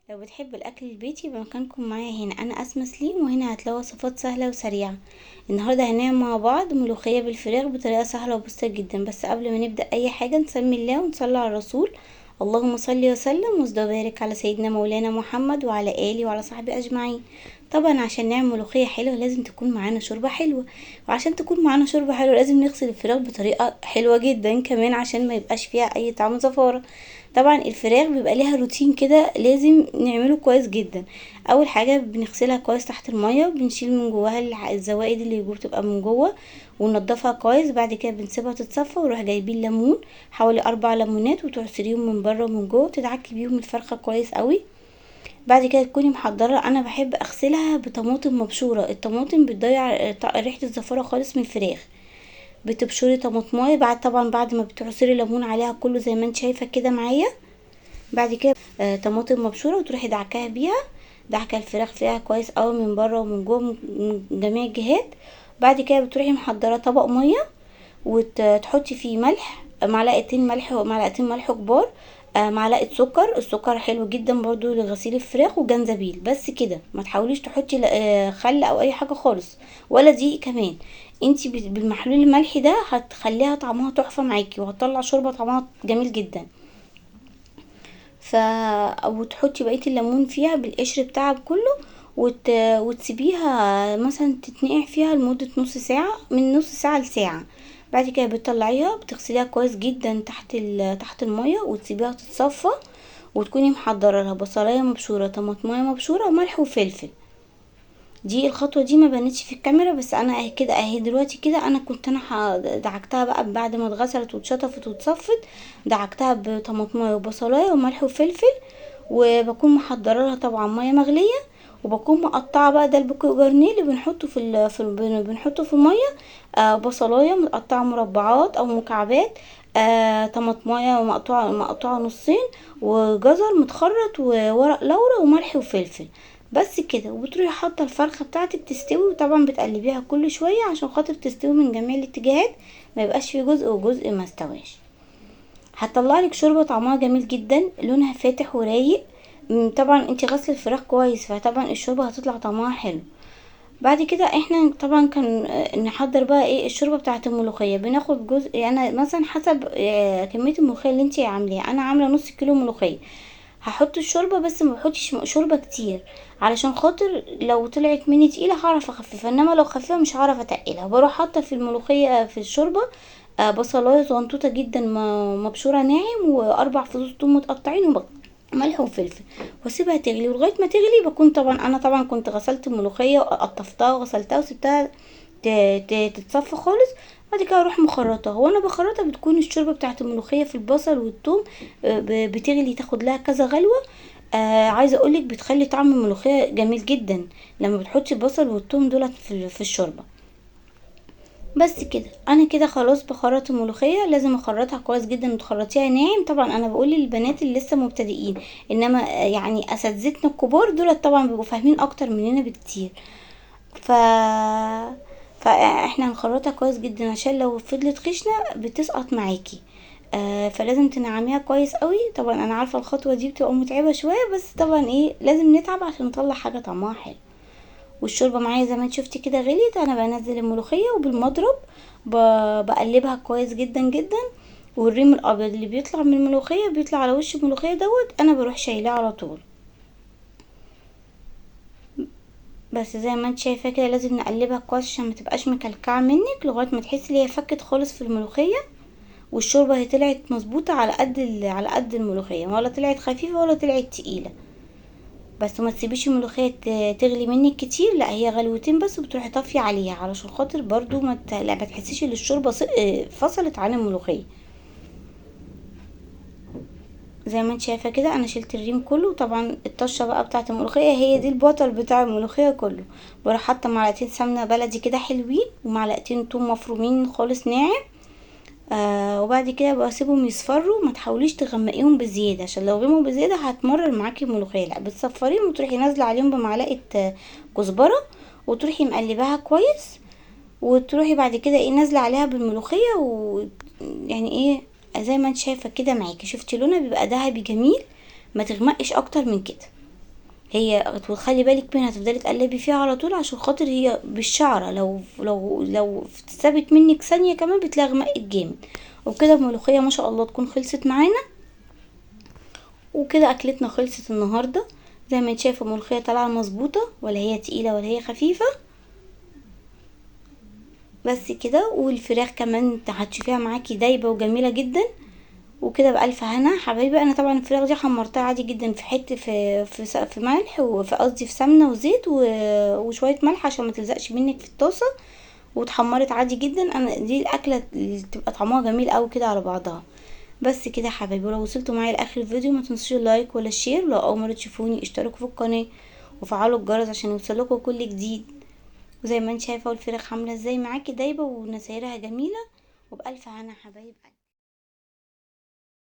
لو بتحب الاكل البيتي يبقى مكانكم معايا هنا. انا اسماء سليم، وهنا هتلاقوا وصفات سهله وسريعه. النهارده هنعمل مع بعض ملوخيه بالفراخ بطريقه سهله وبسيطه جدا. بس قبل ما نبدا اي حاجه نسمي الله ونصلي على الرسول. اللهم صل وسلم وبارك على سيدنا مولانا محمد وعلى اله وعلى صحبه اجمعين. طبعا عشان نعمل ملوخيه حلوه لازم تكون معانا شوربه حلوه، وعشان تكون معانا شوربه حلوه لازم نغسل الفراخ بطريقه حلوه جدا كمان عشان ما يبقاش فيها اي طعم زفاره. طبعا الفراخ بيبقى ليها روتين كده لازم نعمله كويس جدا. اول حاجه بنغسلها كويس تحت الميه، وبنشيل من جواها الزوائد اللي جوه بتبقى من جوه، وننضفها كويس. بعد كده بنسيبها تتصفى، ونروح جايبين ليمون حوالي 4 ليمونات وتعصريهم من بره ومن جوه، تدعكي بيهم الفرخه كويس قوي. بعد كده تكوني محضره، انا بحب اغسلها بطماطم مبشوره. الطماطم بتضيع ريحه الزفاره خالص من الفراخ. بتبشري طماطمايه بعد ما بتعصري ليمون عليها كله زي ما انت شايفه كده معايا. بعد كده طماطم مبشوره وتروحي دعكاها بيها، دعكه الفراخ فيها كويس قوي من بره ومن جوه من جميع الجهات. بعد كده بتروحي محضره طبق ميه وتحطي فيه ملح، معلقتين ملح ومعلقتين ملح كبار، معلقه سكر. السكر حلو جدا برضو لغسيل الفراخ، وجنزبيل. بس كده، ما تحاوليش تحطي خل او اي حاجه خالص، ولا دقيق كمان. انتي بالمحلول الملحي ده هتخليها طعمها تحفه معاكي، وهتطلع شوربه طعمها جميل جدا. ف او تحطي بقيه الليمون فيها بالقشر بتاعها كله، وتسيبيها مثلا تتنقع فيها لمده نص ساعه، من نص ساعه لساعه. بعد كده بتطلعيها بتغسليها كويس جدا تحت الميه، وتسيبيها تتصفى. وتكوني محضره لها بصلايه مبشوره، طماطمايه مبشوره، وملح وفلفل. دي الخطوه دي ما بانتش في الكاميرا، بس انا اهي كده اهي دلوقتي كده. انا كنت دعكتها بقى بعد ما اتغسلت واتشطفت واتصفت. دعكتها بطماطمايه وبصلايه وملح وفلفل، وبكون محضره لها طبعا ميه مغليه. وبكون مقطعه بقى، ده البوكيه جرنيه اللي بنحطه بنحطه في الميه. بصلايه متقطعه مربعات او مكعبات، طماطمايه مقطوعه نصين، وجزر متخرط، وورق لورا، وملح وفلفل. بس كده، وبتروحي حاطه الفرخه بتاعتك تستوي، وطبعا بتقلبيها كل شويه عشان خاطر تستوي من جميع الاتجاهات، ما يبقاش في جزء وجزء ما استواش. هتطلع لك شوربه طعمها جميل جدا، لونها فاتح ورايق. طبعا انت غسل الفراخ كويس، فطبعا الشوربه هتطلع طعمها حلو. بعد كده احنا طبعا كان نحضر بقى ايه الشوربه بتاعه الملوخيه. بناخد جزء، انا مثلا حسب كميه الملوخيه اللي انت عاملاها. انا عامله نص كيلو ملوخيه، هحط الشوربه بس ما بحطش شوربه كتير، علشان خاطر لو طلعت مني تقيله هعرف اخففها، انما لو خفيفه مش هعرف اتقلها. بروح حاطه في الملوخيه في الشوربه بصلايه صغنطوطه جدا مبشوره ناعم، واربع فصوص ثوم متقطعين، ملح وفلفل، واسيبها تغلي. ولغايه ما تغلي بكون طبعا انا كنت غسلت الملوخيه وقطفتها وغسلتها وسبتها تتصفى خالص. بعد كده اروح مخرطها. وانا بخرطها بتكون الشوربه بتاعت الملوخيه في البصل والثوم بتغلي، تاخد لها كذا غلوه. عايزه اقولك بتخلي طعم الملوخيه جميل جدا لما بتحطي البصل والثوم دولت في الشوربه. بس كده، انا كده خلاص بخرط الملوخيه. لازم اخرطها كويس جدا وتخرطيها ناعم. طبعا انا بقول للبنات اللي لسه مبتدئين، انما يعني اساتذتنا الكبار دول طبعا بيبقوا فاهمين اكتر مننا بكتير. ف فاحنا هنخرطها كويس جدا عشان لو فضلت خشنه بتسقط معاكي. فلازم تنعميها كويس قوي. طبعا انا عارفه الخطوه دي بتبقى متعبه شويه، بس طبعا ايه لازم نتعب عشان نطلع حاجه طعمها حلو. والشوربه معايا زي ما انت شفتي كده غليت. انا بنزل الملوخيه وبالمضرب بقلبها كويس جدا جدا. والريم الابيض اللي بيطلع من الملوخيه بيطلع على وش الملوخيه انا بروح شايلاه على طول. بس زي ما انت شايفه كده لازم نقلبها كويس عشان ما تبقاش مكلكعه منك، لغايه ما تحسي ان هي فكت خالص في الملوخيه. والشوربه هي طلعت مظبوطه على قد الملوخيه، ولا طلعت خفيفه ولا طلعت تقيله. بس ما تسيبيش الملوخيه تغلي منك كتير، لا هي غلوتين بس وبتروحي طافيه عليها، علشان خاطر برضو لا ما تحسيش ان الشوربه فصلت عن الملوخيه. زي ما انت شايفه كده انا شلت الريم كله. طبعا الطشه بقى بتاعه الملوخيه هي دي البطل بتاع الملوخيه كله. بروح حاطه معلقتين سمنه بلدي كده حلوين، ومعلقتين توم مفرومين خالص ناعم. وبعد كده بسيبهم يصفروا. ما تحاوليش تغمقيهم بزياده، عشان لو غمقوا بزياده هتمرر معاكي الملوخيه. لا، بتصفريهم وتروحي نازله عليهم بمعلقه كزبره، وتروحي مقلباها كويس. وتروحي بعد كده ايه نازله عليها بالملوخيه، يعني ايه زي ما انت شايفه كده معاكي. شفتي لونها بيبقى ذهبي جميل، ما تغمقش اكتر من كده. هي وخلي بالك منها، تفضلي تقلبي فيها على طول عشان خاطر هي بالشعرة، لو سابت منك ثانية كمان بتلاقي غمقت جامد. وبكده الملوخية ما شاء الله تكون خلصت معانا. وكده اكلتنا خلصت النهاردة. زي ما انت شايفة الملوخية طالعة مظبوطة، ولا هي تقيلة ولا هي خفيفة. بس كده، والفراخ كمان هتشوفيها معاكي دايبة وجميلة جدا. وكده بألف هنا حبايبي. انا طبعا الفراخ دي حمرتها عادي جدا في حته في ملح، وفي قصدي في سمنه وزيت وشويه ملح عشان ما تلزقش منك في الطاسه. واتحمرت عادي جدا. انا دي الاكله اللي تبقى طعمها جميل قوي كده على بعضها. بس كده يا حبايبي، ولو وصلتوا معايا لاخر الفيديو ما تنسوش اللايك ولا الشير، ولو اول مره تشوفوني اشتركوا في القناه وفعلوا الجرس عشان يوصلكوا كل جديد. وزي ما انت شايفه الفراخ عامله ازاي معاكي دايبه ونسايرها جميله. وبألف هنا حبايب.